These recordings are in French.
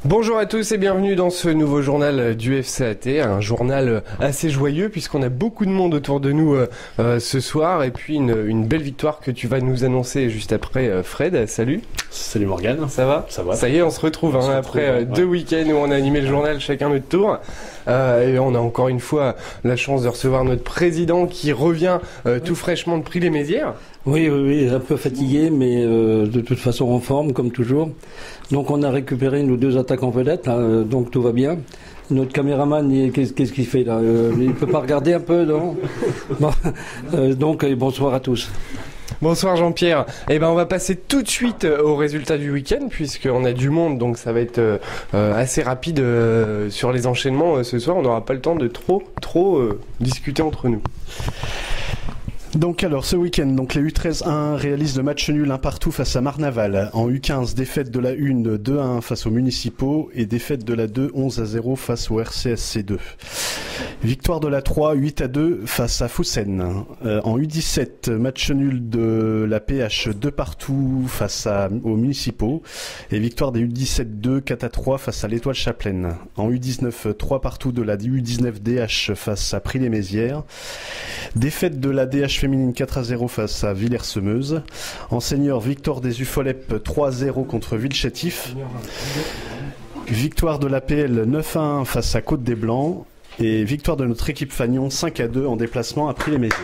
Bonjour à tous et bienvenue dans ce nouveau journal du FCAT, un journal assez joyeux puisqu'on a beaucoup de monde autour de nous ce soir et puis une belle victoire que tu vas nous annoncer juste après Fred. Salut. Salut Morgane. Ça va ? Ça va. Ça y est, on se retrouve après deux week-ends où on a animé le journal chacun notre tour. Et on a encore une fois la chance de recevoir notre président qui revient tout fraîchement de Prix-les-Mézières. Oui, un peu fatigué, mais de toute façon en forme, comme toujours. Donc on a récupéré nos deux attaquants vedettes, donc tout va bien. Notre caméraman, qu'est-ce qu'il fait là il peut pas regarder un peu, non? Bon, donc bonsoir à tous. Bonsoir Jean-Pierre. Eh ben on va passer tout de suite aux résultats du week-end puisqu'on a du monde, donc ça va être assez rapide sur les enchaînements ce soir. On n'aura pas le temps de trop discuter entre nous. Donc alors ce week-end, donc les U13-1 réalisent le match nul 1 partout face à Marnaval. En U15, défaite de la 1 2-1 face aux municipaux et défaite de la 2 11-0 face au RCSC 2. Victoire de la 3 8-2 face à Foussen. En U17, match nul de la PH 2 partout face aux municipaux et victoire des U17 2 4-3 face à l'Étoile Chapelaine. En U19, 3 partout de la U19 DH face à Prix-les-Mézières. Défaite de la DH féminine 4-0 face à Villers-Semeuse. En senior, victoire des UFOLEP 3-0 contre Villechétif. Victoire de l'APL 9-1 face à Côte-des-Blancs. Et victoire de notre équipe Fagnon 5-2 en déplacement à Prix-les-Mézières.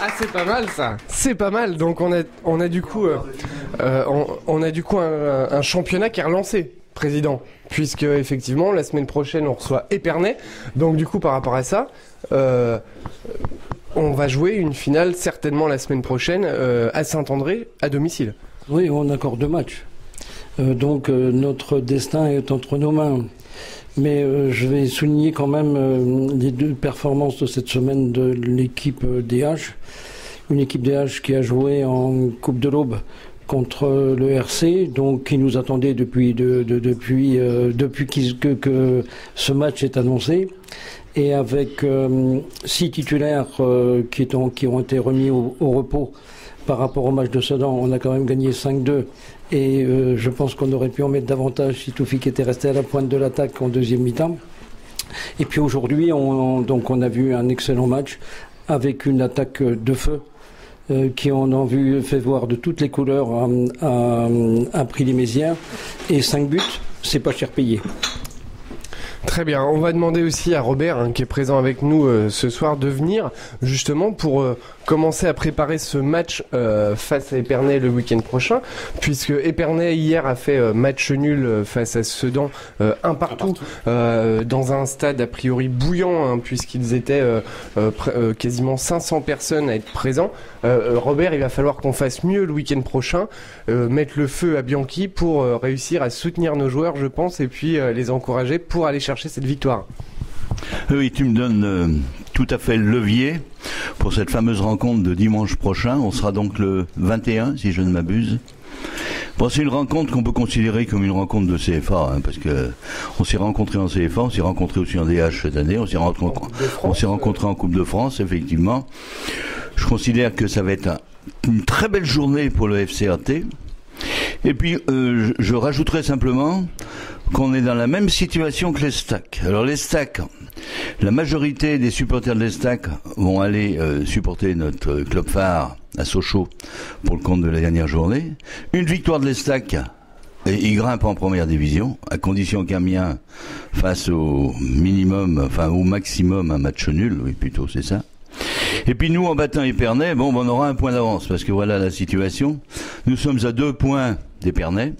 Ah, c'est pas mal ça. C'est pas mal. Donc on a du coup un championnat qui est relancé, président, puisque effectivement la semaine prochaine on reçoit Épernay. Donc du coup par rapport à ça, on va jouer une finale certainement la semaine prochaine à Saint-André à domicile. Oui, on a encore 2 matchs. Donc notre destin est entre nos mains. Mais je vais souligner quand même les 2 performances de cette semaine de l'équipe DH. Une équipe DH qui a joué en Coupe de l'Aube contre le RC, donc qui nous attendait depuis que ce match est annoncé, et avec 6 titulaires qui ont été remis au repos par rapport au match de Sedan. On a quand même gagné 5-2 et je pense qu'on aurait pu en mettre davantage si Toufik était resté à la pointe de l'attaque en deuxième mi-temps. Et puis aujourd'hui, on a vu un excellent match avec une attaque de feu qui en ont fait voir de toutes les couleurs à Prix-les-Mézières, et 5 buts, c'est pas cher payé. Très bien, on va demander aussi à Robert, qui est présent avec nous ce soir, de venir justement pour commencer à préparer ce match face à Épernay le week-end prochain, puisque Épernay hier a fait match nul face à Sedan 1 partout dans un stade a priori bouillant, puisqu'ils étaient quasiment 500 personnes à être présents. Robert, il va falloir qu'on fasse mieux le week-end prochain, mettre le feu à Bianchi pour réussir à soutenir nos joueurs, je pense, et puis les encourager pour aller chercher cette victoire. Oui, tu me donnes tout à fait le levier pour cette fameuse rencontre de dimanche prochain. On sera donc le 21, si je ne m'abuse. Bon, c'est une rencontre qu'on peut considérer comme une rencontre de CFA, parce que on s'est rencontrés en CFA, on s'est rencontrés aussi en DH cette année, on s'est rencontrés en Coupe de France, effectivement. Je considère que ça va être une très belle journée pour le FCAT. Et puis, je rajouterai simplement qu'on est dans la même situation que les Stacks. Alors les Stacks, la majorité des supporters de l'Estac vont aller supporter notre club phare à Sochaux pour le compte de la dernière journée. Une victoire de l'Estac, et il grimpe en première division, à condition qu'Amiens fasse au maximum un match nul, oui plutôt c'est ça. Et puis nous, en battant Épernay, on aura un point d'avance, parce que voilà la situation. Nous sommes à 2 points d'Épernay.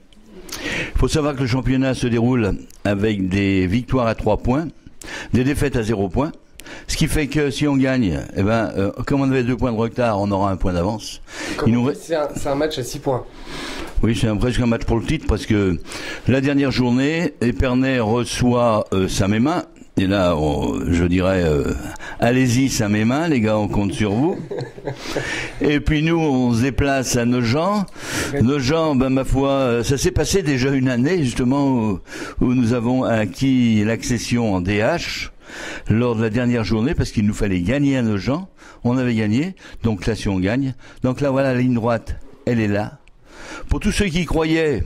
Il faut savoir que le championnat se déroule avec des victoires à 3 points, des défaites à 0 points. Ce qui fait que si on gagne, comme on avait 2 points de retard, on aura un point d'avance. C'est un match à 6 points. Oui, c'est presque un match pour le titre, parce que la dernière journée, Épernay reçoit Saint-Mémin. Et là, je dirais, allez-y, Saint-Mémin, les gars, on compte sur vous. Et puis nous, on se déplace à Nogent. Nogent, ma foi, ça s'est passé déjà une année, justement, où nous avons acquis l'accession en DH lors de la dernière journée, parce qu'il nous fallait gagner à Nogent. On avait gagné, donc là, si on gagne. Donc là, voilà, la ligne droite, elle est là. Pour tous ceux qui croyaient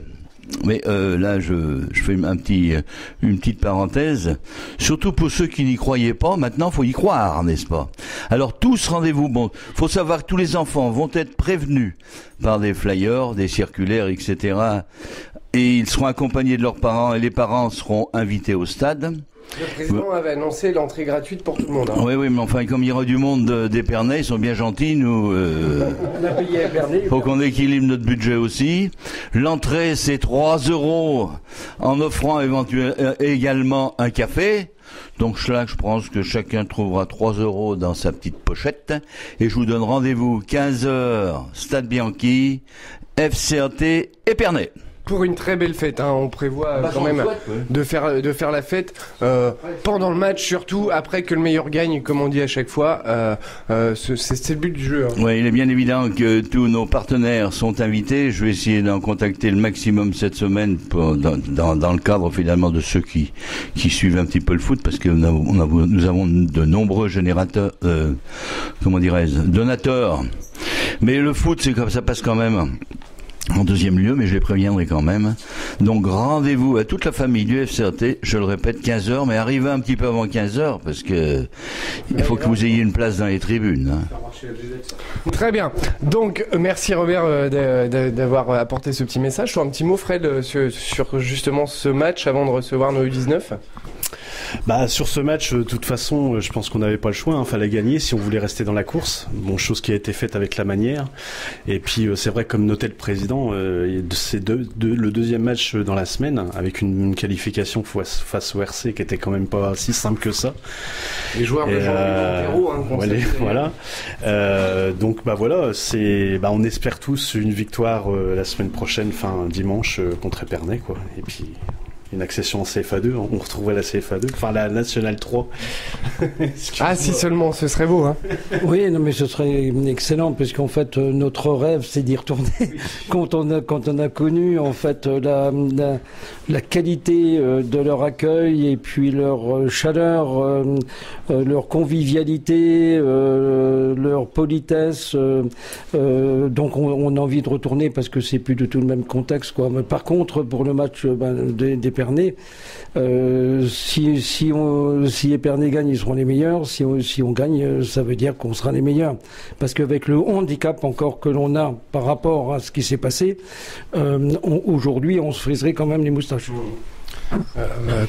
Mais là, je fais une petite parenthèse. Surtout pour ceux qui n'y croyaient pas, maintenant, faut y croire, n'est-ce pas? Alors, tous rendez-vous. Bon, faut savoir que tous les enfants vont être prévenus par des flyers, des circulaires, etc. Et ils seront accompagnés de leurs parents, et les parents seront invités au stade. Le président avait annoncé l'entrée gratuite pour tout le monde. Hein. Oui, mais enfin, comme il y aura du monde d'Épernay, ils sont bien gentils, nous. On a payé Épernay. Faut qu'on équilibre notre budget aussi. L'entrée, c'est 3 €, en offrant également un café. Donc là, je pense que chacun trouvera 3 € dans sa petite pochette. Et je vous donne rendez-vous 15h, Stade Bianchi, FCAT Épernay. Pour une très belle fête, hein. On prévoit quand même de faire la fête pendant le match, surtout après que le meilleur gagne, comme on dit à chaque fois. C'est le but du jeu. Hein. Oui, il est bien évident que tous nos partenaires sont invités. Je vais essayer d'en contacter le maximum cette semaine dans le cadre finalement de ceux qui suivent un petit peu le foot, parce que nous avons de nombreux générateurs, donateurs. Mais le foot, c'est comme ça passe quand même en deuxième lieu, mais je les préviendrai quand même. Donc rendez-vous à toute la famille du FCRT, je le répète, 15h, mais arrivez un petit peu avant 15h, parce que il faut que vous ayez une place dans les tribunes. Hein. Très bien. Donc merci Robert d'avoir apporté ce petit message. Sur un petit mot, Fred, sur justement ce match avant de recevoir nos U19. Bah sur ce match, de toute façon, je pense qu'on n'avait pas le choix, hein, fallait gagner si on voulait rester dans la course. Bon, chose qui a été faite avec la manière. Et puis c'est vrai, comme notait le président, c'est le deuxième match dans la semaine, avec une qualification face au RC qui était quand même pas si simple que ça. Les joueurs de Jean-Louis Montero, voilà. Donc bah voilà, on espère tous une victoire la semaine prochaine, fin dimanche contre Épernay, quoi. Et puis une accession en CFA2, on retrouverait la CFA2, enfin la Nationale 3. Ah, si seulement, ce serait beau, hein. Oui, non, mais ce serait excellent, parce qu'en fait, notre rêve, c'est d'y retourner. Quand on a connu, en fait, la qualité de leur accueil, et puis leur chaleur, leur convivialité, leur politesse, donc on a envie de retourner, parce que c'est plus du tout le même contexte, quoi. Mais par contre, pour le match des Épernay, si Épernay gagne, ils seront les meilleurs. Si on gagne, ça veut dire qu'on sera les meilleurs. Parce qu'avec le handicap encore que l'on a par rapport à ce qui s'est passé, aujourd'hui, on se friserait quand même les moustaches.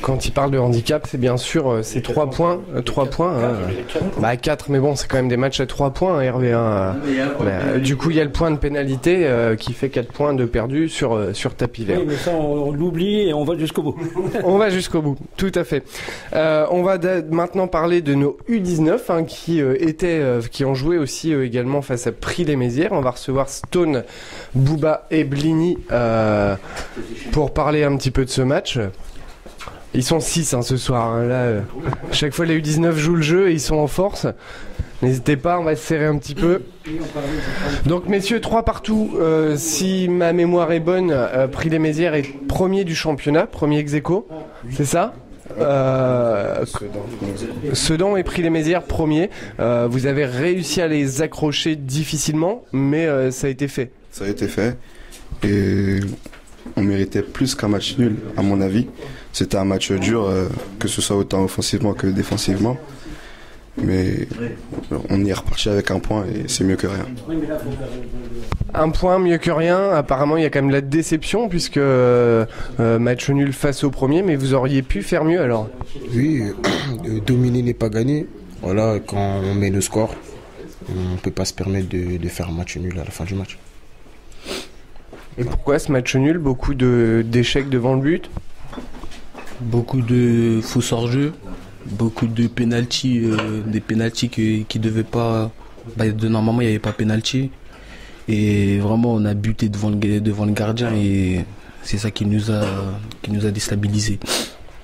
Quand il parle de handicap, c'est bien sûr c'est 3 points. 3 points. 4, mais bon, c'est quand même des matchs à 3 points, hein, Hervé. Du coup, il y a le point de pénalité qui fait 4 points de perdu sur tapis vert. Oui, mais ça, on l'oublie et on va jusqu'au bout. On va jusqu'au bout, tout à fait. On va maintenant parler de nos U19 hein, qui ont joué aussi également face à Prix-les-Mézières. On va recevoir Stone, Bouba et Blini pour parler un petit peu de ce match. Ils sont 6 ce soir. Hein. Là, chaque fois les U19 jouent le jeu et ils sont en force. N'hésitez pas, on va se serrer un petit peu. Donc messieurs, 3 partout. Si ma mémoire est bonne, Prix-les-Mézières est premier du championnat, premier ex-aequo. C'est ça Sedan et Prix-les-Mézières premier. Vous avez réussi à les accrocher difficilement, mais ça a été fait. Ça a été fait. Et on méritait plus qu'un match nul, à mon avis. C'était un match dur, que ce soit autant offensivement que défensivement. Mais on y est reparti avec un point et c'est mieux que rien. Un point, mieux que rien. Apparemment, il y a quand même la déception puisque match nul face au premier, mais vous auriez pu faire mieux alors. Oui, dominer n'est pas gagner. Voilà, quand on met le score, on ne peut pas se permettre de faire un match nul à la fin du match. Et pourquoi ce match nul? Beaucoup d'échecs devant le but? Beaucoup de fausses hors-jeu, beaucoup de pénalty, des pénaltys qui devaient pas. Normalement, il n'y avait pas pénalty. Et vraiment, on a buté devant le gardien et c'est ça qui nous a déstabilisés.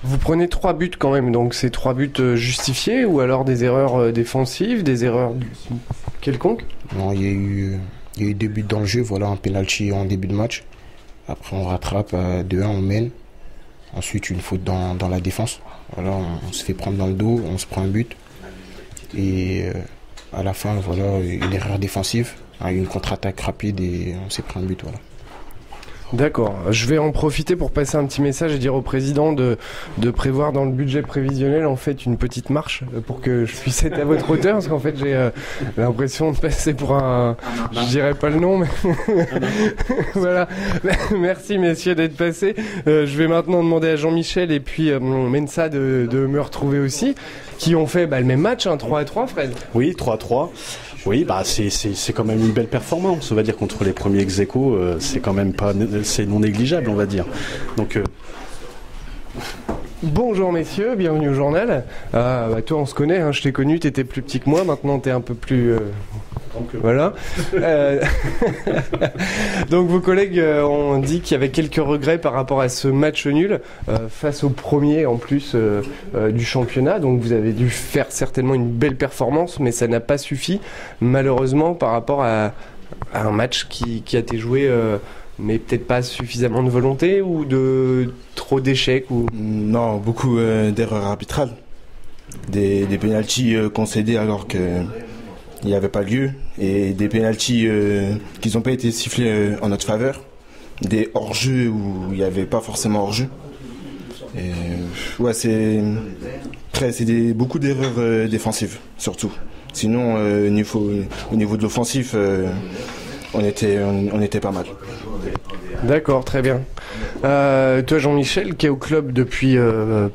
Vous prenez 3 buts quand même, donc c'est 3 buts justifiés ou alors des erreurs défensives, des erreurs quelconques? Non, il y a eu 2 buts dans le jeu, voilà, un pénalty en début de match. Après, on rattrape 2-1, on mène. Ensuite, une faute dans la défense. Voilà, on se fait prendre dans le dos, on se prend un but. Et à la fin, voilà, une erreur défensive, une contre-attaque rapide et on s'est pris un but. Voilà. D'accord. Je vais en profiter pour passer un petit message et dire au président de prévoir dans le budget prévisionnel en fait une petite marche pour que je puisse être à votre hauteur, parce qu'en fait j'ai l'impression de passer pour un... Je dirais pas le nom, mais... Voilà. Merci messieurs d'être passés. Je vais maintenant demander à Jean-Michel et puis Mensa de me retrouver aussi, qui ont fait le même match, 3-3, Fred. Oui, 3-3. Oui, c'est quand même une belle performance. On va dire contre les premiers ex-aequo, c'est quand même pas, c'est non négligeable, on va dire. Donc. Bonjour messieurs, bienvenue au journal. Toi on se connaît, je t'ai connu, t'étais plus petit que moi, maintenant t'es un peu plus... Voilà. Donc vos collègues ont dit qu'il y avait quelques regrets par rapport à ce match nul face au premier en plus du championnat. Donc vous avez dû faire certainement une belle performance, mais ça n'a pas suffi malheureusement par rapport à un match qui a été joué... mais peut-être pas suffisamment de volonté ou de trop d'échecs ou... Non, beaucoup d'erreurs arbitrales. Des pénaltys concédés alors qu'il n'y avait pas lieu. Et des pénaltys qui n'ont pas été sifflés en notre faveur. Des hors-jeux où il n'y avait pas forcément hors-jeu. Ouais, c'est beaucoup d'erreurs défensives, surtout. Sinon, au niveau de l'offensif... on était pas mal. D'accord, très bien. Toi Jean-Michel, qui est au club depuis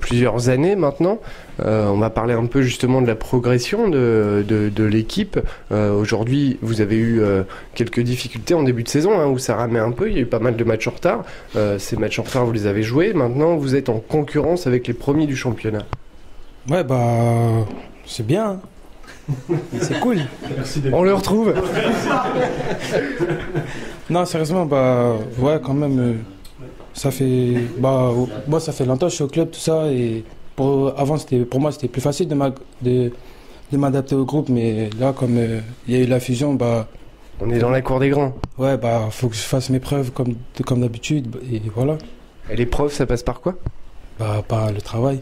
plusieurs années maintenant, on va parler un peu justement de la progression de l'équipe. Aujourd'hui, vous avez eu quelques difficultés en début de saison, où ça ramait un peu, il y a eu pas mal de matchs en retard. Ces matchs en retard, vous les avez joués. Maintenant, vous êtes en concurrence avec les premiers du championnat. Ouais, c'est bien. C'est cool. On le retrouve. Non, sérieusement, ouais, quand même, ça fait ça fait longtemps que je suis au club, tout ça, et avant pour moi c'était plus facile de m'adapter au groupe, mais là comme il y a eu la fusion, on est dans la cour des grands. Ouais, faut que je fasse mes preuves comme d'habitude, et voilà. Et les preuves, ça passe par quoi? Par le travail.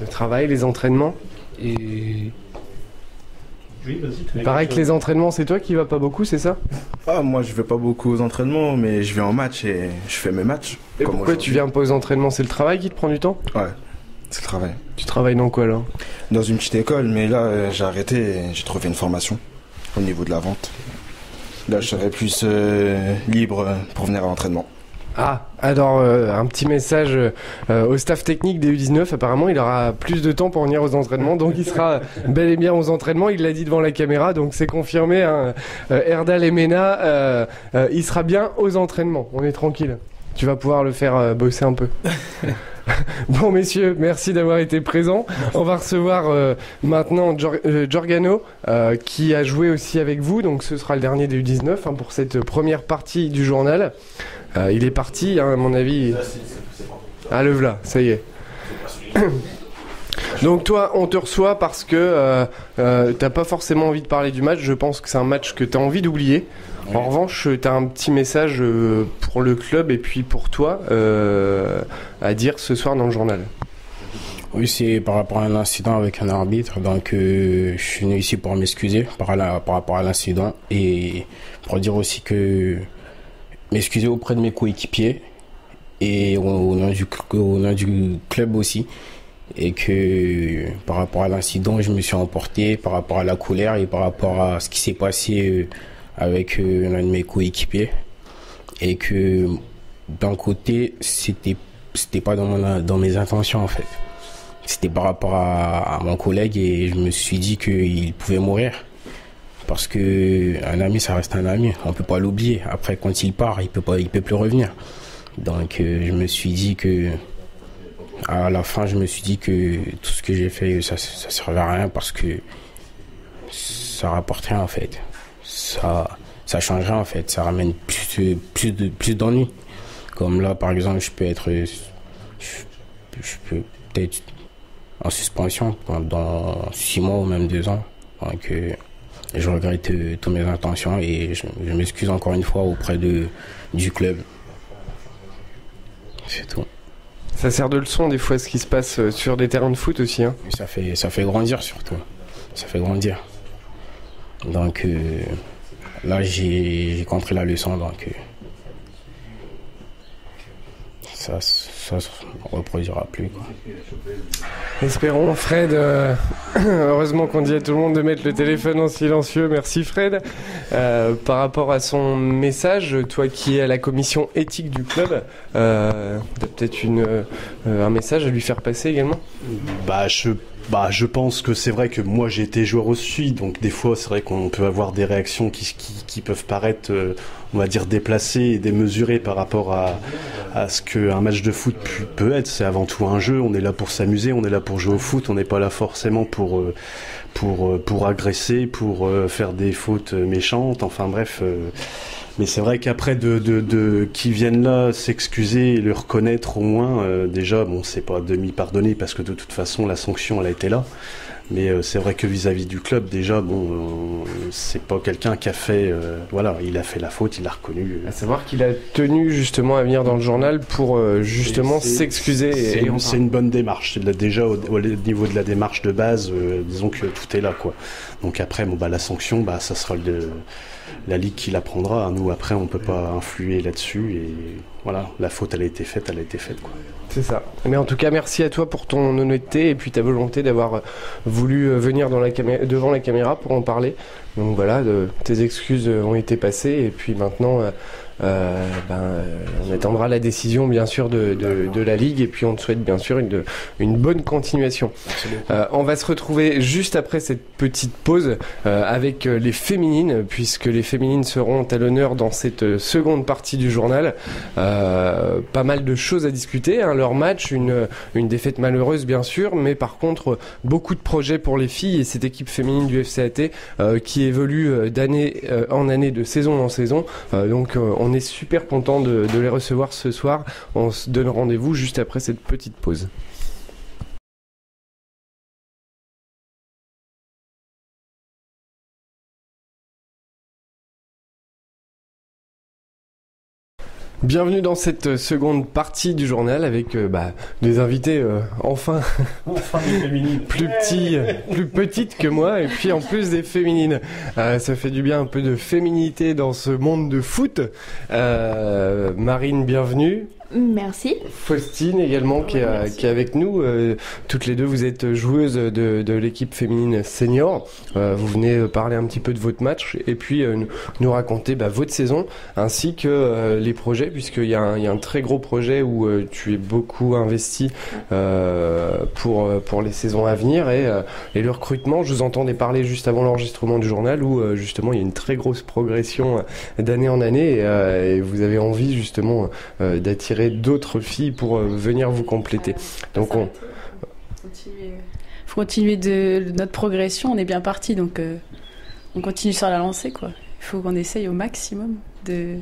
Le travail, les entraînements. Et oui, vas-y. Pareil que les entraînements, c'est toi qui vas pas beaucoup, c'est ça? Moi je vais pas beaucoup aux entraînements, mais je vais en match et je fais mes matchs. Et pourquoi tu viens pas aux entraînements? C'est le travail qui te prend du temps? Ouais, c'est le travail. Tu travailles dans quoi là? Dans une petite école, mais là j'ai arrêté et j'ai trouvé une formation au niveau de la vente. Là je serai plus libre pour venir à l'entraînement. Alors un petit message au staff technique des U19, apparemment il aura plus de temps pour venir aux entraînements, donc il sera bel et bien aux entraînements, il l'a dit devant la caméra, donc c'est confirmé, Erdal et Mena, il sera bien aux entraînements, on est tranquille, tu vas pouvoir le faire bosser un peu. Bon messieurs, merci d'avoir été présents. On va recevoir maintenant Giorgano qui a joué aussi avec vous, donc ce sera le dernier des U19 pour cette première partie du journal. Il est parti, à mon avis. Le voilà, ça y est. Donc toi, on te reçoit parce que t'as pas forcément envie de parler du match. Je pense que c'est un match que t'as envie d'oublier. Oui. En revanche, t'as un petit message pour le club et puis pour toi à dire ce soir dans le journal. Oui, c'est par rapport à un incident avec un arbitre. Donc, je suis venu ici pour m'excuser par rapport à l'incident et pour dire aussi que m'excuser auprès de mes coéquipiers et au nom du club aussi. Et que par rapport à l'incident, je me suis emporté par rapport à la colère et par rapport à ce qui s'est passé avec l'un de mes coéquipiers. Et que d'un côté, c'était pas dans mes intentions en fait. C'était par rapport à mon collègue et je me suis dit qu'il pouvait mourir. Parce que un ami, ça reste un ami. On peut pas l'oublier. Après, quand il part, il peut plus revenir. Donc, je me suis dit que, à la fin, je me suis dit que tout ce que j'ai fait, ça servait à rien parce que ça rapporte rien en fait. Ça change rien en fait. Ça ramène plus d'ennuis. Comme là, par exemple, je peux peut-être en suspension pendant 6 mois ou même 2 ans. Donc, je regrette toutes mes intentions et je m'excuse encore une fois auprès du club. C'est tout. Ça sert de leçon des fois ce qui se passe sur des terrains de foot aussi. Ça fait grandir surtout. Ça fait grandir. Donc là j'ai compris la leçon. Donc ça se reproduira plus, quoi. Espérons. Fred, heureusement qu'on dit à tout le monde de mettre le téléphone en silencieux. Merci Fred. Par rapport à son message, toi qui es à la commission éthique du club, t'as peut-être un message à lui faire passer également? Je pense que c'est vrai que moi j'ai été joueur aussi, donc des fois c'est vrai qu'on peut avoir des réactions qui peuvent paraître, on va dire, déplacées et démesurées par rapport à ce qu'un match de foot peut être. C'est avant tout un jeu, on est là pour s'amuser, on est là pour jouer au foot, on n'est pas là forcément pour agresser, pour faire des fautes méchantes, enfin bref... Mais c'est vrai qu'après qu'ils viennent là s'excuser et le reconnaître au moins, déjà, bon, c'est pas demi-pardonné parce que de toute façon la sanction elle a été là. Mais c'est vrai que vis-à-vis du club, déjà, bon, c'est pas quelqu'un qui a fait, il a fait la faute, il l'a reconnu. À savoir qu'il a tenu justement à venir dans le journal pour justement s'excuser. C'est une bonne démarche. Déjà au niveau de la démarche de base, disons que tout est là, quoi. Donc après, la sanction, ça sera la Ligue qui la prendra. Nous, après, on peut pas influer là-dessus. Et voilà, la faute, elle a été faite, quoi. C'est ça. Mais en tout cas, merci à toi pour ton honnêteté et puis ta volonté d'avoir voulu venir devant la caméra pour en parler. Donc voilà, tes excuses ont été passées et puis maintenant, on attendra la décision bien sûr de la Ligue et puis on te souhaite bien sûr une bonne continuation. On va se retrouver juste après cette petite pause avec les féminines, puisque les féminines seront à l'honneur dans cette seconde partie du journal. Pas mal de choses à discuter, hein, leur match, une défaite malheureuse bien sûr, mais par contre beaucoup de projets pour les filles et cette équipe féminine du FCAT qui évolue d'année en année, de saison en saison. Donc on est super content de les recevoir ce soir. On se donne rendez-vous juste après cette petite pause. Bienvenue dans cette seconde partie du journal avec des invités enfin plus petites que moi et puis en plus des féminines. Ça fait du bien un peu de féminité dans ce monde de foot. Marine, bienvenue. Merci. Faustine également qui est avec nous. Toutes les deux, vous êtes joueuses de l'équipe féminine senior. Vous venez parler un petit peu de votre match et puis nous raconter votre saison ainsi que les projets, puisqu'il y a un très gros projet où tu es beaucoup investi pour les saisons à venir et le recrutement. Je vous entendais parler juste avant l'enregistrement du journal où justement il y a une très grosse progression d'année en année et vous avez envie justement d'attirer d'autres filles pour venir vous compléter. Donc faut continuer de notre progression, on est bien parti, donc on continue sur la lancée, quoi. Il faut qu'on essaye au maximum de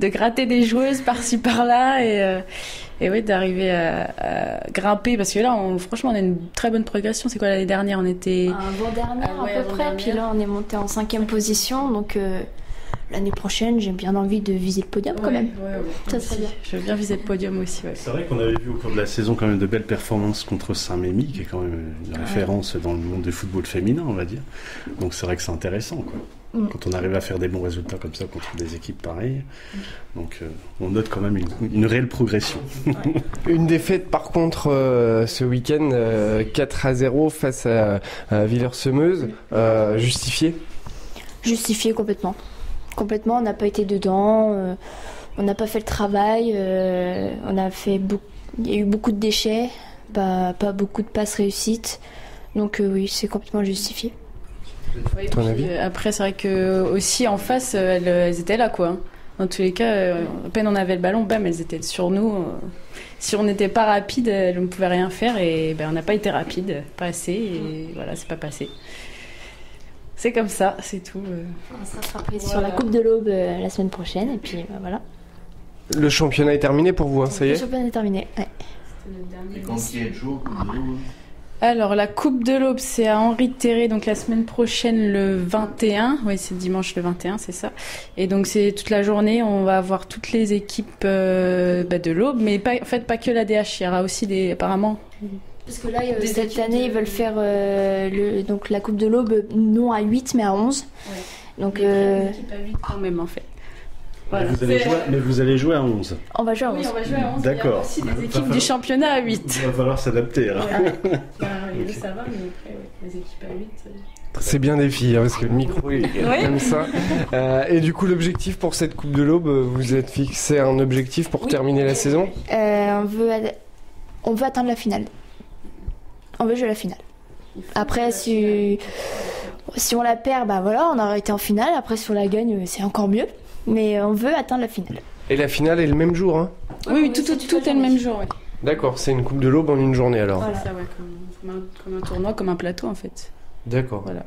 gratter des joueuses par-ci par-là et ouais, d'arriver à grimper, parce que là franchement on a une très bonne progression. C'est quoi, l'année dernière on était avant-dernière à peu près, puis là on est monté en 5e position, donc l'année prochaine, j'ai bien envie de viser le podium quand même. Ça serait bien. Je veux bien viser le podium aussi. Ouais. C'est vrai qu'on avait vu au cours de la saison quand même de belles performances contre Saint-Mémy, qui est quand même une référence dans le monde du football féminin, on va dire. Donc c'est vrai que c'est intéressant, quoi. Quand on arrive à faire des bons résultats comme ça contre des équipes pareilles. Donc on note quand même une réelle progression. Une défaite par contre ce week-end 4-0 face à Villers-Semeuse, justifiée ? Justifiée complètement. Complètement, on n'a pas été dedans, on n'a pas fait le travail, il y a eu beaucoup de déchets, pas beaucoup de passes réussites, donc oui, c'est complètement justifié. Oui, ton avis ? Après, c'est vrai que aussi en face, elles étaient là, quoi. Dans tous les cas, à peine on avait le ballon, bam, elles étaient sur nous. Si on n'était pas rapide, on ne pouvait rien faire et on n'a pas été rapide, pas assez, et voilà, c'est pas passé. C'est comme ça, c'est tout. On sera frappé sur la Coupe de l'Aube la semaine prochaine, et puis voilà. Le championnat est terminé pour vous, hein, ça y est ? Le championnat est terminé, ouais. Et quand qui est le jour, Alors, la Coupe de l'Aube, c'est à Henri Terré, donc la semaine prochaine, le 21. Oui, c'est dimanche le 21, c'est ça. Et donc, c'est toute la journée, on va avoir toutes les équipes de l'Aube, mais pas que la DH, il y aura aussi apparemment... Parce que là, cette année, ils veulent faire donc la Coupe de l'Aube, non à 8, mais à 11. Ouais. Donc, une équipe à 8 quand même, en fait. Voilà. Mais vous allez jouer à 11. On va jouer à 11. Oui, on va jouer à 11. D'accord. Il y a aussi des équipes du championnat à 8. Il va falloir s'adapter. Hein. Okay. Ça va, mais après, les équipes à 8... C'est bien des filles, hein, parce que le micro est comme ça. Et du coup, l'objectif pour cette Coupe de l'Aube, vous êtes fixé un objectif pour terminer la saison ? On veut atteindre la finale. On veut jouer la finale. Après, si on la perd, bah voilà, on aura été en finale. Après, si on la gagne, c'est encore mieux. Mais on veut atteindre la finale. Et la finale est le même jour, hein ? Oui, tout est le même jour, ouais. D'accord, c'est une Coupe de l'Aube en une journée alors. Voilà, ça, ouais, comme un tournoi, comme un plateau en fait. D'accord. Voilà.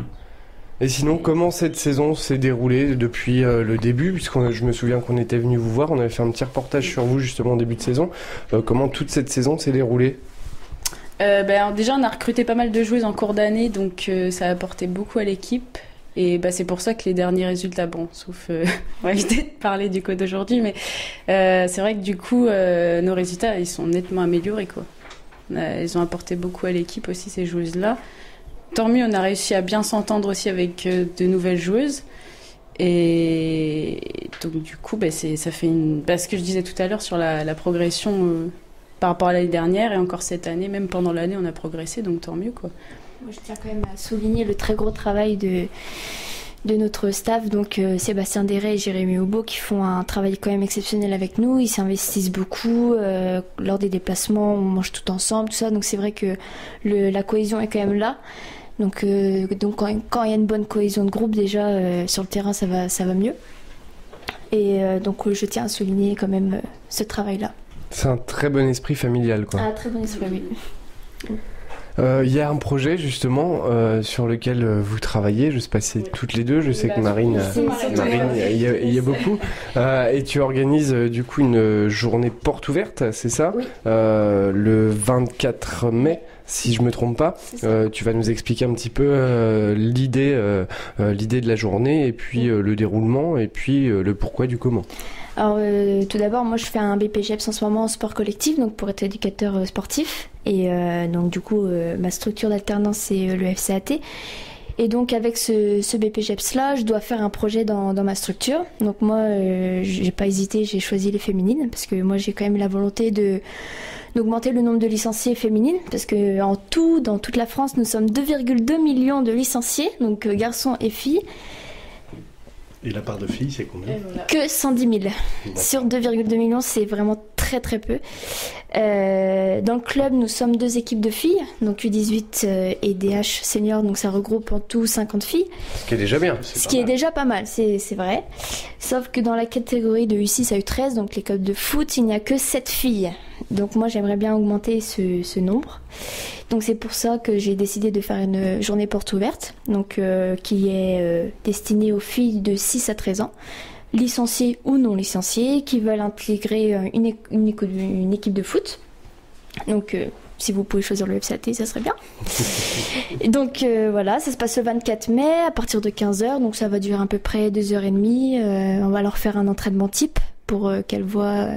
Et sinon, comment cette saison s'est déroulée depuis le début ? Puisque je me souviens qu'on était venu vous voir, on avait fait un petit reportage sur vous justement au début de saison. Comment toute cette saison s'est déroulée ? Déjà, on a recruté pas mal de joueuses en cours d'année, donc ça a apporté beaucoup à l'équipe. Et c'est pour ça que les derniers résultats, sauf on va éviter de parler du code d'aujourd'hui, mais c'est vrai que du coup, nos résultats, ils sont nettement améliorés, quoi. Ils ont apporté beaucoup à l'équipe aussi, ces joueuses-là. Tant mieux, on a réussi à bien s'entendre aussi avec de nouvelles joueuses. Et donc du coup, ça fait ce que je disais tout à l'heure sur la progression par rapport à l'année dernière et encore cette année, même pendant l'année, on a progressé, donc tant mieux, quoi. Moi, je tiens quand même à souligner le très gros travail de notre staff, donc Sébastien Déret et Jérémy Aubeau, qui font un travail quand même exceptionnel avec nous. Ils s'investissent beaucoup. Lors des déplacements, on mange tout ensemble, tout ça. Donc c'est vrai que la cohésion est quand même là. Donc quand il y a une bonne cohésion de groupe, déjà sur le terrain, ça va mieux. Et donc je tiens à souligner quand même ce travail-là. C'est un très bon esprit familial, quoi. Un très bon esprit, oui. Il y a un projet justement sur lequel vous travaillez, je sais pas si c'est toutes les deux, je sais que Marine, il y a beaucoup, et tu organises du coup une journée porte ouverte, c'est ça ? Oui. Le 24 mai, si je me trompe pas. Tu vas nous expliquer un petit peu l'idée de la journée, et puis le déroulement, et puis le pourquoi du comment. Alors tout d'abord, moi je fais un BPGEPS en ce moment en sport collectif, donc pour être éducateur sportif. Et donc du coup, ma structure d'alternance c'est le FCAT. Et donc avec ce BPGEPS là, je dois faire un projet dans ma structure. Donc moi, j'ai pas hésité, j'ai choisi les féminines parce que moi j'ai quand même la volonté d'augmenter le nombre de licenciés féminines, parce que en tout, dans toute la France, nous sommes 2,2 millions de licenciés, donc garçons et filles. Et la part de filles, c'est combien ? Que 110 000. Sur 2,2 millions, c'est vraiment très très peu. Dans le club, nous sommes 2 équipes de filles, donc U18 et DH senior, donc ça regroupe en tout 50 filles. Ce qui est déjà bien. Ce qui est déjà pas mal, c'est vrai. Sauf que dans la catégorie de U6 à U13, donc les clubs de foot, il n'y a que 7 filles. Donc moi, j'aimerais bien augmenter ce nombre. Donc c'est pour ça que j'ai décidé de faire une journée porte ouverte, donc qui est destinée aux filles de 6 à 13 ans, licenciées ou non licenciées, qui veulent intégrer une équipe de foot. Donc si vous pouvez choisir le FCAT, ça serait bien. Et donc voilà, ça se passe le 24 mai à partir de 15h, donc ça va durer à peu près 2h30. On va leur faire un entraînement type pour qu'elles voient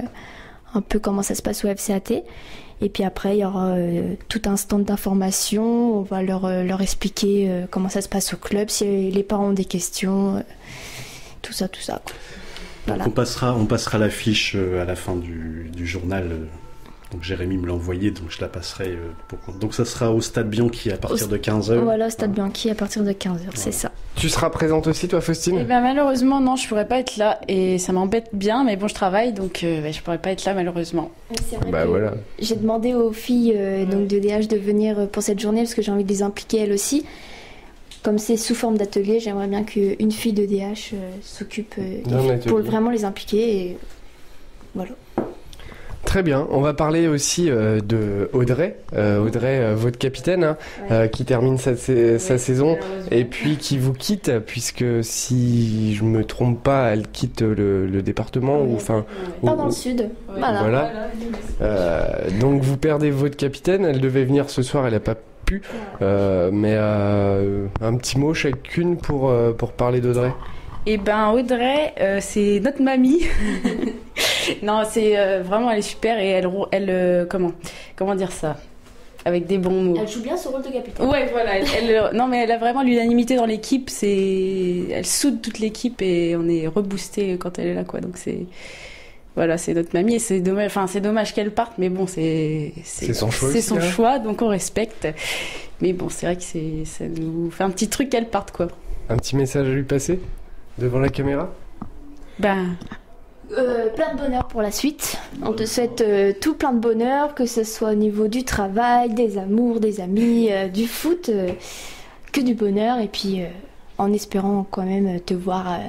un peu comment ça se passe au FCAT. Et puis après, il y aura tout un stand d'information. On va leur expliquer comment ça se passe au club, si les parents ont des questions, tout ça. Quoi. Voilà. Donc on passera l'affiche à la fin du journal. Donc Jérémy me l'a envoyé, donc je la passerai. Donc ça sera au Stade Bianchi à partir de 15h. Voilà, au Stade Bianchi à partir de 15h, c'est ça. Tu seras présente aussi, toi, Faustine ? Malheureusement, non, je pourrais pas être là. Et ça m'embête bien, mais bon, je travaille, donc je pourrais pas être là, malheureusement. C'est vrai voilà. J'ai demandé aux filles donc de DH de venir pour cette journée, parce que j'ai envie de les impliquer elles aussi. Comme c'est sous forme d'atelier, j'aimerais bien qu'une fille de DH s'occupe pour vraiment les impliquer. Et voilà. Très bien, on va parler aussi de Audrey, votre capitaine, qui termine sa saison et puis qui vous quitte, puisque si je me trompe pas, elle quitte le département dans le sud. Voilà. Donc vous perdez votre capitaine, elle devait venir ce soir, elle n'a pas pu, mais un petit mot chacune pour parler d'Audrey. Audrey, c'est notre mamie. Non, c'est vraiment, elle est super et elle comment dire ça ? avec des bons mots. Elle joue bien ce rôle de capitaine. Ouais, voilà. Non, mais elle a vraiment l'unanimité dans l'équipe. Elle soude toute l'équipe et on est reboosté quand elle est là, quoi. Donc voilà, c'est notre mamie et c'est dommage qu'elle parte, mais bon, c'est son choix. C'est son choix, donc on respecte. Mais bon, c'est vrai que ça nous fait un petit truc qu'elle parte, quoi. Un petit message à lui passer devant la caméra? Plein de bonheur pour la suite. On te souhaite tout plein de bonheur, que ce soit au niveau du travail, des amours, des amis, du foot, que du bonheur. Et puis en espérant quand même te voir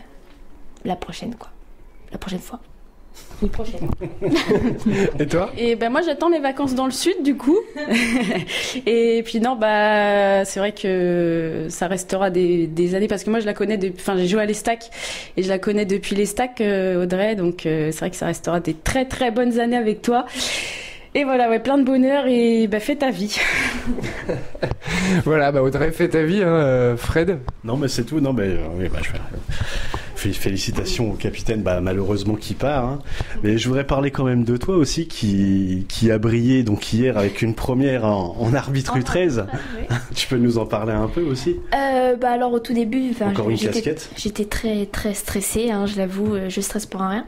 la prochaine fois. Une prochaine. Et toi? Et moi j'attends les vacances dans le sud du coup. Et puis non, c'est vrai que ça restera des années parce que moi je la connais j'ai joué à l'Estac et je la connais depuis l'Estac, Audrey, donc c'est vrai que ça restera des très très bonnes années avec toi. Et voilà, ouais, plein de bonheur et fais ta vie. Voilà, Audrey, fais ta vie, hein, Fred. Non, mais c'est tout. Non, mais oui, félicitations au capitaine, malheureusement qui part. Hein. Mais je voudrais parler quand même de toi aussi, qui a brillé donc hier avec une première en arbitre U13. Oui. Tu peux nous en parler un peu aussi? Alors au tout début, encore une casquette. J'étais très très stressée, hein, je l'avoue, je stresse pour rien.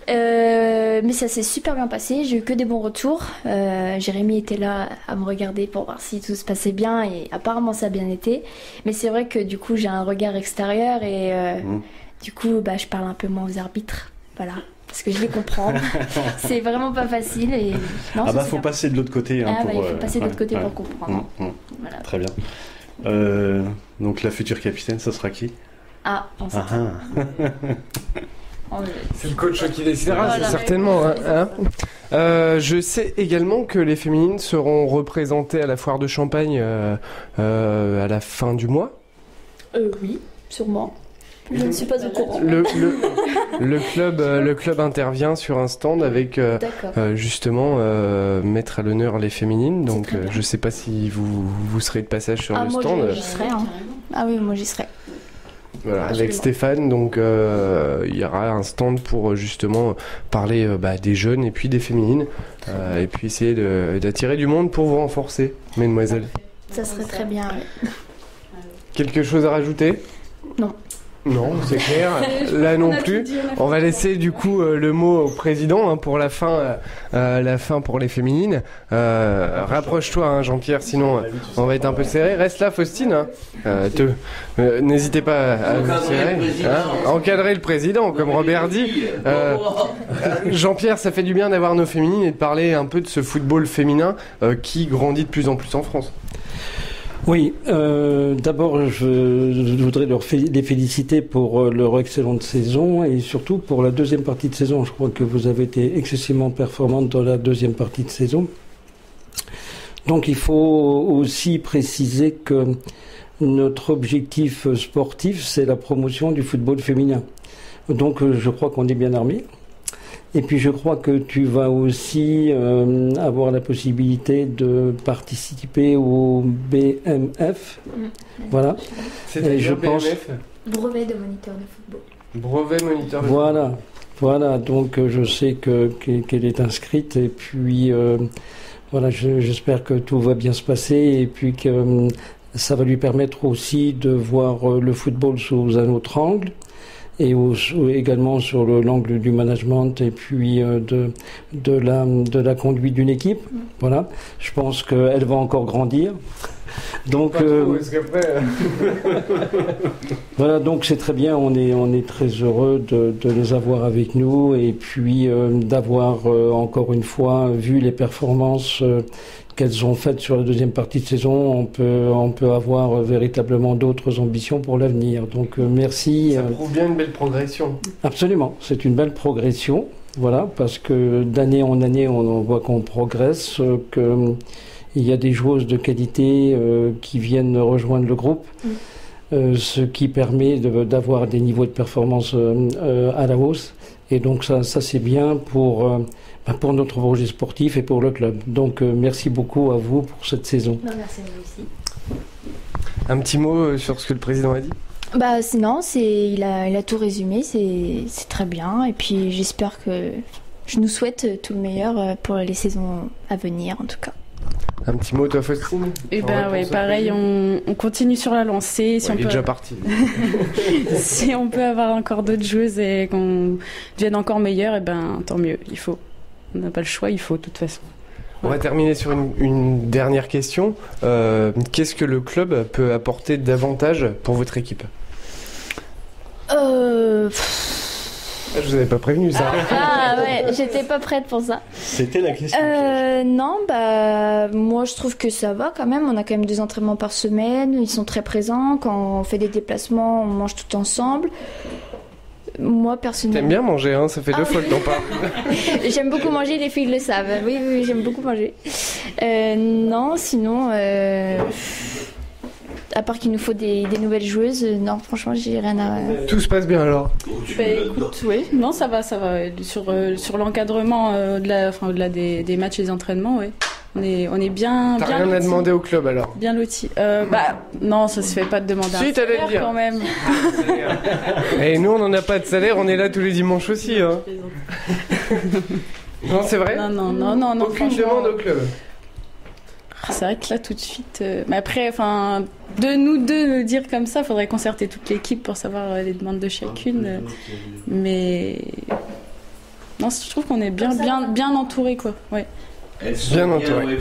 Mais ça s'est super bien passé, j'ai eu que des bons retours. Jérémy était là à me regarder pour voir si tout se passait bien et apparemment ça a bien été. Mais c'est vrai que du coup j'ai un regard extérieur et du coup je parle un peu moins aux arbitres, voilà, parce que je les comprends. C'est vraiment pas facile et non, faut passer de l'autre côté. Hein, il faut passer de l'autre côté pour comprendre. Voilà. Très bien. Donc la future capitaine, ça sera qui? On sait. C'est le coach qui décidera, voilà. Certainement. Hein. Je sais également que les féminines seront représentées à la foire de Champagne à la fin du mois. Oui, sûrement. Je ne suis pas au courant. Le club intervient sur un stand avec justement mettre à l'honneur les féminines. Donc je ne sais pas si vous serez de passage sur le stand. Moi j'y serai. Hein. Ah oui, moi j'y serai. Voilà, avec Stéphane, donc il y aura un stand pour justement parler des jeunes et puis des féminines et puis essayer d'attirer du monde pour vous renforcer, mesdemoiselles. Ça serait très bien. Oui. Quelque chose à rajouter? Non. Non, c'est clair. Là non plus. On va laisser du coup le mot au président pour la fin pour les féminines. Rapproche-toi, Jean-Pierre, sinon on va être un peu serré. Reste là, Faustine. N'hésitez pas à vous serrer. Encadrer le président, comme Robert dit. Jean-Pierre, ça fait du bien d'avoir nos féminines et de parler un peu de ce football féminin qui grandit de plus en plus en France. Oui, d'abord je voudrais les féliciter pour leur excellente saison et surtout pour la deuxième partie de saison. Je crois que vous avez été excessivement performante dans la deuxième partie de saison. Donc il faut aussi préciser que notre objectif sportif, c'est la promotion du football féminin. Donc je crois qu'on est bien armé. Et puis je crois que tu vas aussi avoir la possibilité de participer au BMF. Voilà. C'est je pense brevet de moniteur de football. Brevet moniteur de football. Voilà. Donc je sais qu'elle est inscrite et puis j'espère que tout va bien se passer et puis que ça va lui permettre aussi de voir le football sous un autre angle. Et également sur l'angle du management et puis de la conduite d'une équipe. Voilà. Je pense qu'elle va encore grandir. Donc voilà, donc c'est très bien. On est très heureux de les avoir avec nous et puis d'avoir encore une fois vu les performances qu'elles ont faites sur la deuxième partie de saison. On peut avoir véritablement d'autres ambitions pour l'avenir. Donc merci. Ça prouve bien une belle progression. Absolument, c'est une belle progression. Voilà, parce que d'année en année, on voit qu'on progresse, qu'il y a des joueuses de qualité qui viennent rejoindre le groupe, ce qui permet d'avoir des niveaux de performance à la hausse. Et donc ça c'est bien pour notre projet sportif et pour le club. Donc merci beaucoup à vous pour cette saison. Non, merci à vous aussi. Un petit mot sur ce que le président a dit? Il a tout résumé, c'est très bien. Et puis j'espère que je nous souhaite tout le meilleur pour les saisons à venir en tout cas. Un petit mot, toi, Faustine? Et pareil, on continue sur la lancée. Il est déjà parti. Si on peut avoir encore d'autres joueuses et qu'on devienne encore meilleur, tant mieux. Il faut. On n'a pas le choix, il faut, de toute façon. On va terminer sur une dernière question. Qu'est-ce que le club peut apporter davantage pour votre équipe? Je vous avais pas prévenu ça. Ah ouais, j'étais pas prête pour ça. C'était la question. Non, moi je trouve que ça va quand même. On a quand même 2 entraînements par semaine. Ils sont très présents. Quand on fait des déplacements, on mange tout ensemble. Moi personnellement. T'aimes bien manger, hein? Ça fait 2 fois que t'en parles. J'aime beaucoup manger, les filles le savent. Oui, j'aime beaucoup manger. Non, sinon. À part qu'il nous faut des nouvelles joueuses, non, franchement, j'ai rien à... Tout se passe bien alors? Écoute, oui, non, ça va. Sur l'encadrement au-delà des matchs et des entraînements, oui. On est bien. T'as rien à demander au club alors? Bien lotis. Non, ça se fait pas de demander un salaire quand même. Et nous, on n'en a pas de salaire, on est là tous les dimanches aussi. Hein. Non, c'est vrai? Non. Aucune demande au club. C'est vrai que là, tout de suite... Mais après, de nous deux le dire comme ça, faudrait concerter toute l'équipe pour savoir les demandes de chacune. Mais... Non, je trouve qu'on est bien entourés, quoi. Ouais. Elles sont bien entourées.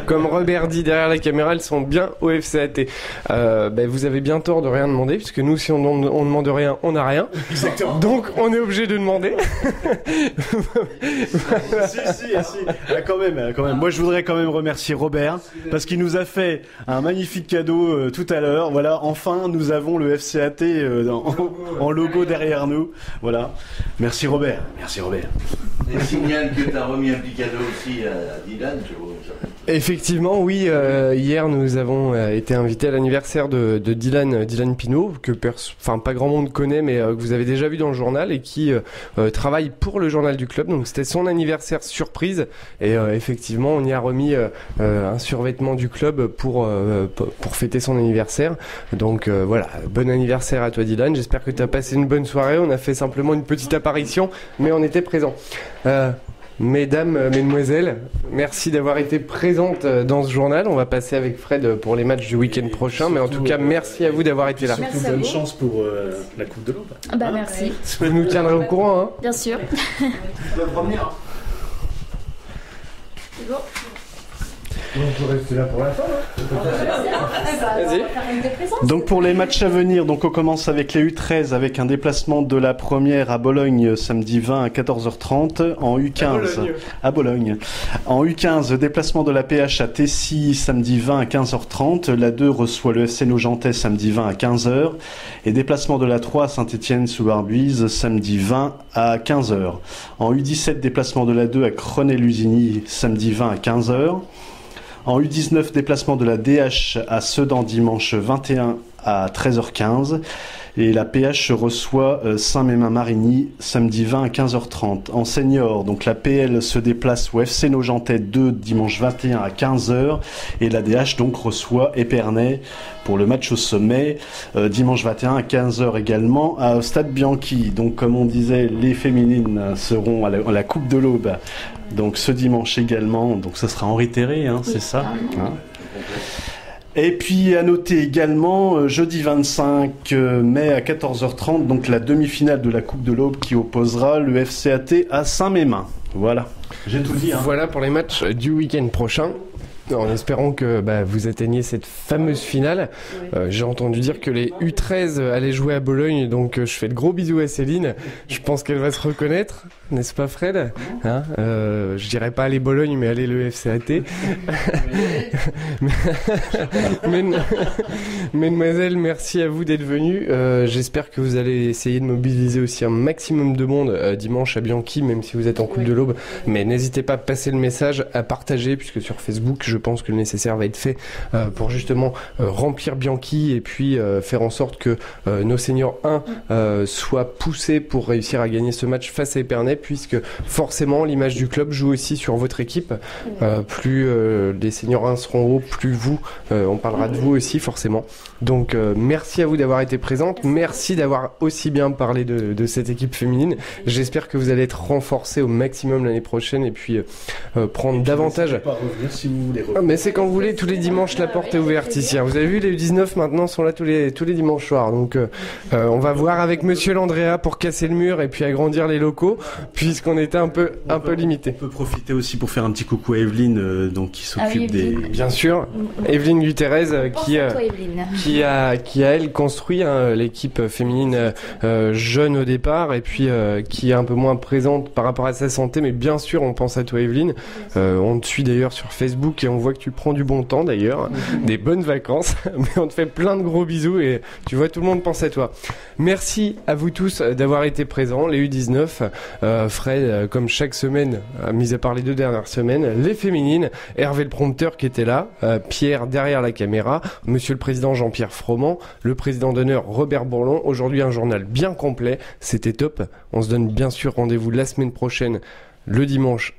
Comme Robert dit derrière la caméra, elles sont bien au FCAT. Vous avez bien tort de rien demander, puisque nous, si on demande rien, on n'a rien. Exactement. Donc, on est obligé de demander. Si. Quand même. Moi, je voudrais quand même remercier Robert, parce qu'il nous a fait un magnifique cadeau tout à l'heure. Voilà, enfin, nous avons le FCAT en logo derrière nous. Voilà. Merci Robert. Et signale que tu as remis un petit cadeau aussi à Dylan, je vois. Effectivement, oui. Hier, nous avons été invités à l'anniversaire de Dylan Pinault, que pas grand monde connaît, mais que vous avez déjà vu dans le journal et qui travaille pour le journal du club. Donc, c'était son anniversaire surprise. Et effectivement, on y a remis un survêtement du club pour fêter son anniversaire. Donc, voilà. Bon anniversaire à toi, Dylan. J'espère que tu as passé une bonne soirée. On a fait simplement une petite apparition, mais on était présents. Mesdames, mesdemoiselles, merci d'avoir été présentes dans ce journal. On va passer avec Fred pour les matchs du week-end prochain, mais en tout cas, merci à vous d'avoir été là. Surtout bonne chance pour la Coupe de l'Aube. Merci. Vous nous tiendrez au courant, hein? Bien sûr. Tu peux revenir. C'est bon. On peut rester là pour la fin, Vas-y. Donc pour les matchs à venir, on commence avec les U13 avec un déplacement de la première à Bologne samedi 20 à 14h30. En U15 à Bologne. En U15, déplacement de la PH à Tessy samedi 20 à 15h30. La 2 reçoit le FC Nogentais samedi 20 à 15h. Et déplacement de la 3 à Saint-Étienne-sous-Barbuise samedi 20 à 15h. En U17, déplacement de la 2 à Crenay-Lusigny samedi 20 à 15h. En U19, déplacement de la DH à Sedan dimanche 21 à 13h15. Et la PH reçoit Saint-Mémin-Marigny samedi 20 à 15h30. En senior, donc la PL se déplace au FC Nogentais 2 dimanche 21 à 15h. Et la DH donc reçoit Épernay pour le match au sommet dimanche 21 à 15h également à Stade Bianchi. Donc comme on disait, les féminines seront à la Coupe de l'Aube. Donc ce dimanche également, donc ça sera Henri Terré, hein, c'est ça hein. Et puis à noter également, jeudi 25 mai à 14h30, donc la demi-finale de la Coupe de l'Aube qui opposera le FCAT à Saint-Mémin. Voilà, j'ai tout dit. Hein. Voilà pour les matchs du week-end prochain. En espérant que vous atteigniez cette fameuse finale. J'ai entendu dire que les U13 allaient jouer à Bologne, donc je fais de gros bisous à Céline. Je pense qu'elle va se reconnaître, n'est-ce pas Fred hein je dirais pas aller Bologne, mais aller le FCAT. Mesdemoiselles, merci à vous d'être venues. J'espère que vous allez essayer de mobiliser aussi un maximum de monde dimanche à Bianchi, même si vous êtes en Coupe de l'Aube. Mais n'hésitez pas à passer le message, à partager, puisque sur Facebook, je je pense que le nécessaire va être fait pour justement remplir Bianchi et puis faire en sorte que nos seniors 1 soient poussés pour réussir à gagner ce match face à Épernay, puisque forcément l'image du club joue aussi sur votre équipe. Plus les seniors 1 seront hauts, plus vous, on parlera de vous aussi forcément. Donc merci à vous d'avoir été présente, merci d'avoir aussi bien parlé de cette équipe féminine. J'espère que vous allez être renforcés au maximum l'année prochaine et puis prendre davantage. Pas revenir si vous voulez revenir. Mais c'est quand vous voulez, tous les dimanches la porte est ouverte ici. Vous avez vu, les U19 maintenant sont là tous les dimanches soirs. Donc on va voir avec Monsieur Landrea pour casser le mur et puis agrandir les locaux, puisqu'on était un peu limité. On peut profiter aussi pour faire un petit coucou à Evelyne, donc qui s'occupe des. Bien sûr, Evelyne Guterres qui a elle construit l'équipe féminine jeune au départ et puis qui est un peu moins présente par rapport à sa santé, mais bien sûr on pense à toi Evelyne. On te suit d'ailleurs sur Facebook et on voit que tu prends du bon temps d'ailleurs, des bonnes vacances, mais on te fait plein de gros bisous et tu vois tout le monde pense à toi. Merci à vous tous d'avoir été présents, les U19, Fred comme chaque semaine, mis à part les 2 dernières semaines, les féminines, Hervé le prompteur qui était là, Pierre derrière la caméra, Monsieur le Président Jean-Pierre Froment, le Président d'honneur Robert Bourlon. Aujourd'hui un journal bien complet, c'était top. On se donne bien sûr rendez-vous la semaine prochaine, le dimanche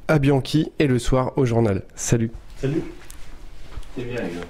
à Bianchi et le soir au journal. Salut. Salut. C'est bien les gars.